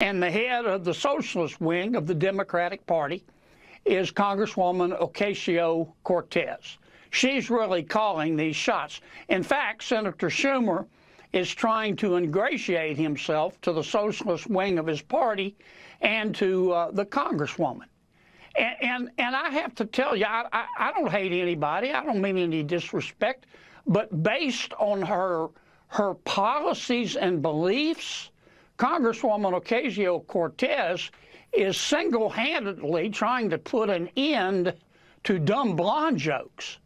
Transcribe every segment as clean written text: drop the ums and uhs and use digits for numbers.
And the head of the socialist wing of the Democratic Party is Congresswoman Ocasio-Cortez. She's really calling these shots. In fact, Senator Schumer is trying to ingratiate himself to the socialist wing of his party and to the Congresswoman. And I have to tell you, I don't hate anybody. I don't mean any disrespect. But based on her policies and beliefs, Congresswoman Ocasio-Cortez is single-handedly trying to put an end to dumb blonde jokes.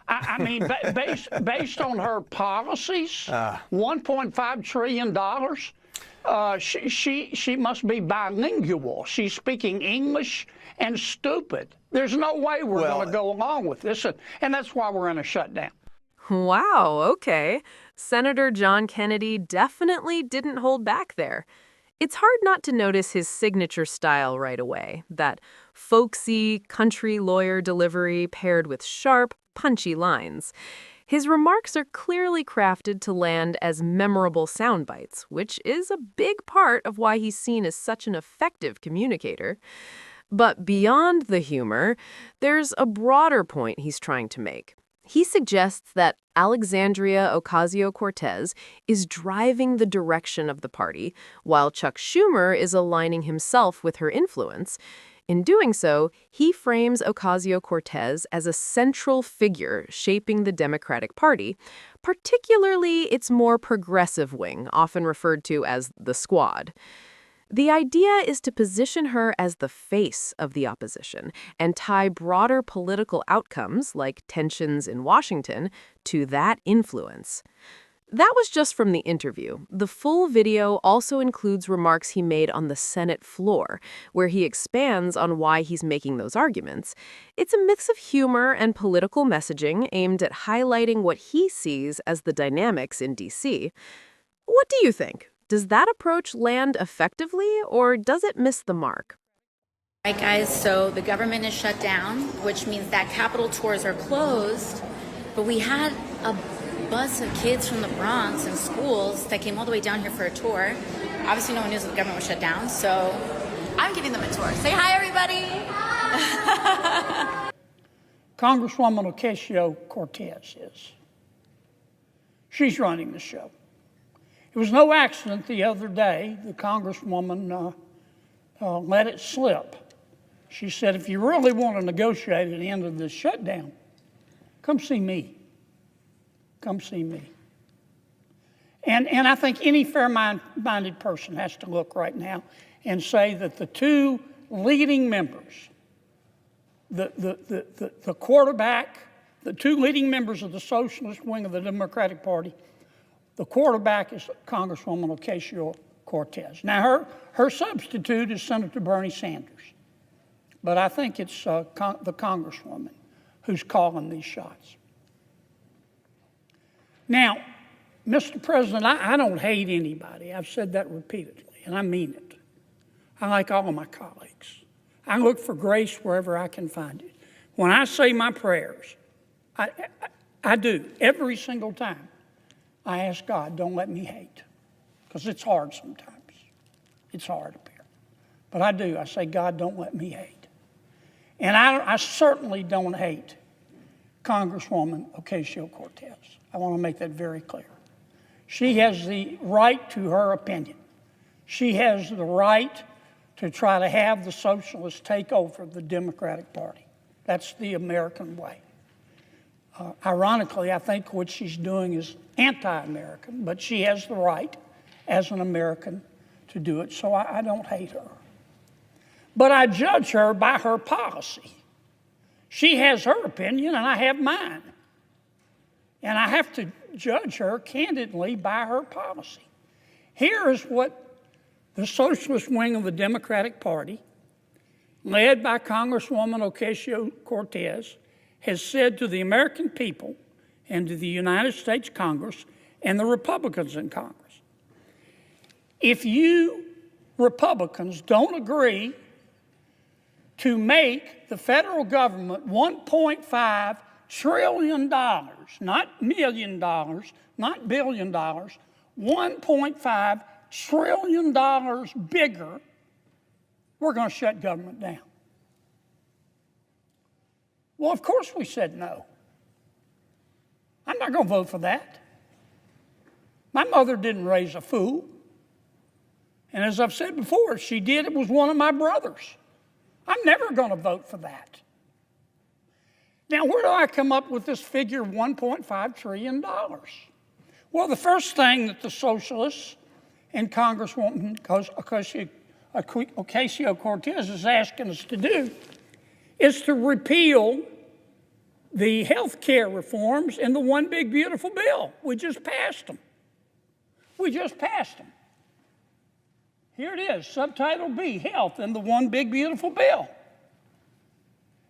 I mean, based on her policies, $1.5 trillion, she must be bilingual. She's speaking English and stupid. There's no way we're going to go along with this, and that's why we're in a shutdown. Wow, okay. Senator John Kennedy definitely didn't hold back there. It's hard not to notice his signature style right away, that folksy country lawyer delivery paired with sharp, punchy lines. His remarks are clearly crafted to land as memorable sound bites, which is a big part of why he's seen as such an effective communicator. But beyond the humor, there's a broader point he's trying to make. He suggests that Alexandria Ocasio-Cortez is driving the direction of the party, while Chuck Schumer is aligning himself with her influence. In doing so, he frames Ocasio-Cortez as a central figure shaping the Democratic Party, particularly its more progressive wing, often referred to as the Squad. The idea is to position her as the face of the opposition and tie broader political outcomes, like tensions in Washington, to that influence. That was just from the interview. The full video also includes remarks he made on the Senate floor, where he expands on why he's making those arguments. It's a mix of humor and political messaging aimed at highlighting what he sees as the dynamics in D.C. What do you think? Does that approach land effectively, or does it miss the mark? All right, guys, so the government is shut down, which means that Capitol tours are closed, but we had a bus of kids from the Bronx and schools that came all the way down here for a tour. Obviously, no one knew that the government was shut down, so I'm giving them a tour. Say hi, everybody. Congresswoman Ocasio-Cortez is. She's running the show. It was no accident the other day the Congresswoman let it slip. She said, if you really want to negotiate at the end of this shutdown, come see me. Come see me. And I think any fair-minded person has to look right now and say that the two leading members, the quarterback, the two leading members of the socialist wing of the Democratic Party, the quarterback is Congresswoman Ocasio-Cortez. Now, her substitute is Senator Bernie Sanders. But I think it's the Congresswoman who's calling these shots. Now, Mr. President, I don't hate anybody. I've said that repeatedly, and I mean it. I like all of my colleagues. I look for grace wherever I can find it. When I say my prayers, I do, every single time. I ask God, don't let me hate, because it's hard sometimes. It's hard up here. But I do. I say, God, don't let me hate. And I certainly don't hate Congresswoman Ocasio-Cortez. I want to make that very clear. She has the right to her opinion. She has the right to try to have the socialists take over the Democratic Party. That's the American way. Ironically, I think what she's doing is anti-American, but she has the right as an American to do it, so I don't hate her. But I judge her by her policy. She has her opinion, and I have mine. And I have to judge her candidly by her policy. Here is what the socialist wing of the Democratic Party, led by Congresswoman Ocasio-Cortez, has said to the American people and to the United States Congress and the Republicans in Congress. If you Republicans don't agree to make the federal government $1.5 trillion, not $1 million, not $1 billion, $1.5 trillion bigger, we're going to shut government down. Well, of course we said no. I'm not going to vote for that. My mother didn't raise a fool. And as I've said before, if she did, it was one of my brothers. I'm never going to vote for that. Now, where do I come up with this figure of $1.5 trillion? Well, the first thing that the socialists and Congresswoman Ocasio-Cortez is asking us to do is to repeal the health care reforms in the One Big Beautiful Bill. We just passed them. We just passed them. Here it is, Subtitle B, Health in the One Big Beautiful Bill.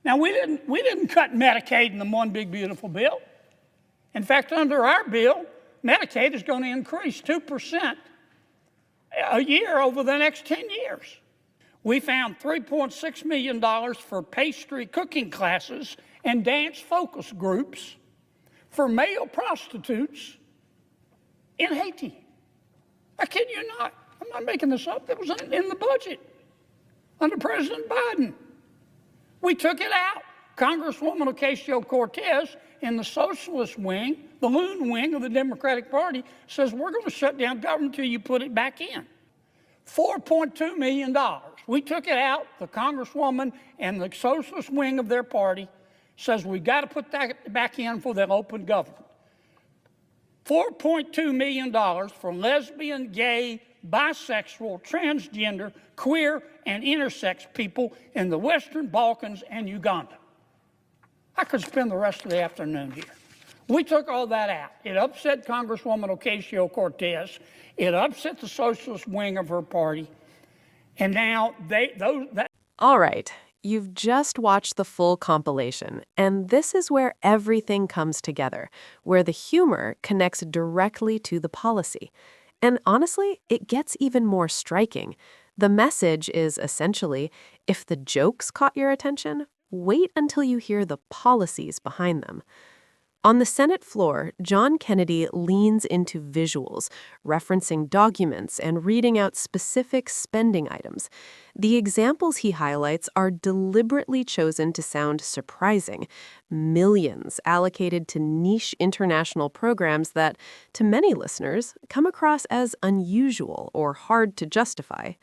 Now, we didn't cut Medicaid in the One Big Beautiful Bill. In fact, under our bill, Medicaid is going to increase 2% a year over the next 10 years. We found $3.6 million for pastry cooking classes and dance focus groups for male prostitutes in Haiti. I kid you not. I'm not making this up. That was in the budget under President Biden. We took it out. Congresswoman Ocasio-Cortez in the socialist wing, the loon wing of the Democratic Party, says we're going to shut down government until you put it back in. $4.2 million. We took it out. The Congresswoman and the socialist wing of their party says we've got to put that back in for the open government. $4.2 million for lesbian, gay, bisexual, transgender, queer, and intersex people in the Western Balkans and Uganda. I could spend the rest of the afternoon here. We took all that out. It upset Congresswoman Ocasio-Cortez. It upset the socialist wing of her party. And now All right, you've just watched the full compilation, and this is where everything comes together, where the humor connects directly to the policy. And honestly, it gets even more striking. The message is essentially, if the jokes caught your attention, wait until you hear the policies behind them. On the Senate floor, John Kennedy leans into visuals, referencing documents and reading out specific spending items. The examples he highlights are deliberately chosen to sound surprising. Millions allocated to niche international programs that, to many listeners, come across as unusual or hard to justify.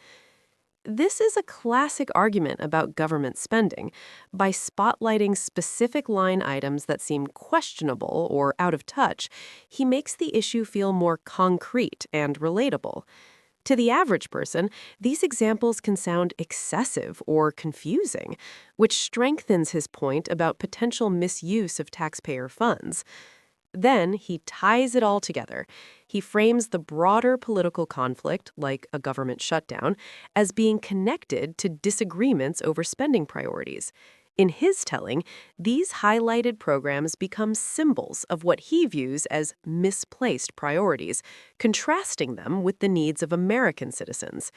This is a classic argument about government spending. By spotlighting specific line items that seem questionable or out of touch, he makes the issue feel more concrete and relatable. To the average person, these examples can sound excessive or confusing, which strengthens his point about potential misuse of taxpayer funds. Then he ties it all together. He frames the broader political conflict, like a government shutdown, as being connected to disagreements over spending priorities. In his telling, these highlighted programs become symbols of what he views as misplaced priorities, contrasting them with the needs of American citizens.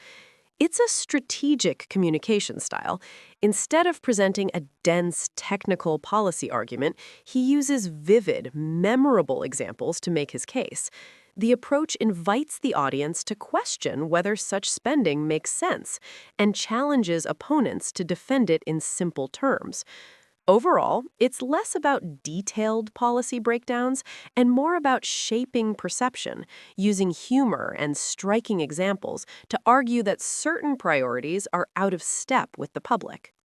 It's a strategic communication style. Instead of presenting a dense, technical policy argument, he uses vivid, memorable examples to make his case. The approach invites the audience to question whether such spending makes sense and challenges opponents to defend it in simple terms. Overall, it's less about detailed policy breakdowns and more about shaping perception, using humor and striking examples to argue that certain priorities are out of step with the public.